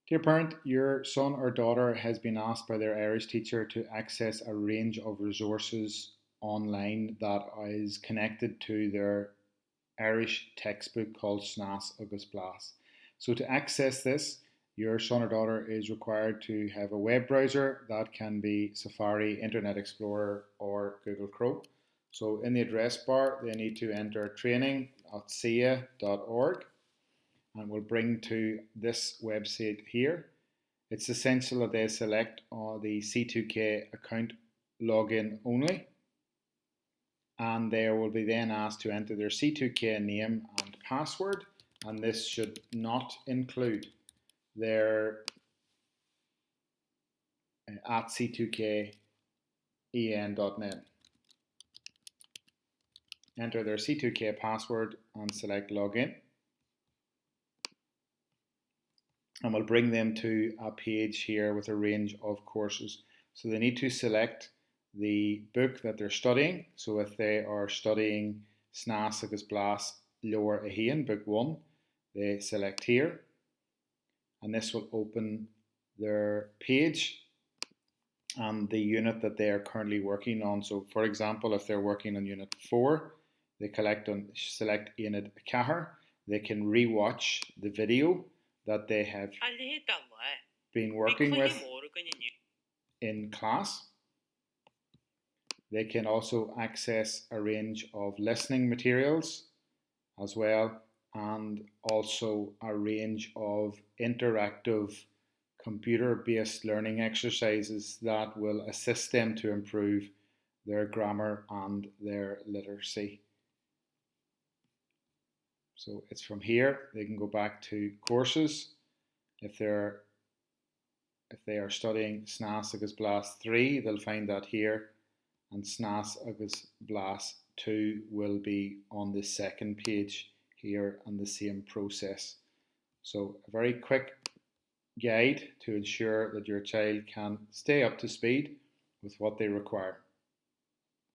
Dear parent, your son or daughter has been asked by their Irish teacher to access a range of resources online that is connected to their Irish textbook called Snas, agus, Blas. So to access this, your son or daughter is required to have a web browser that can be Safari, Internet Explorer, or Google Chrome. So in the address bar, they need to enter training.cia.org and will bring to this website here. It's essential that they select the C2K account login only, and they will be then asked to enter their C2K name and password, and this should not include their at c2ken.net. Enter their C2K password and select login, and we'll bring them to a page here with a range of courses. So they need to select the book that they're studying. So if they are studying Snas, agus, Blas, Leor Ahéan, book 1, they select here, and this will open their page and the unit that they are currently working on. So for example, if they're working on unit 4, they select Unit Cahar. They can rewatch the video that they have been working with in class. They can also access a range of listening materials as well, and also a range of interactive computer-based learning exercises that will assist them to improve their grammar and their literacy. So it's from here they can go back to courses. If they are studying Snas, agus, Blas 3, they'll find that here, and Snas, agus, Blas 2 will be on the second page here, and the same process. So a very quick guide to ensure that your child can stay up to speed with what they require.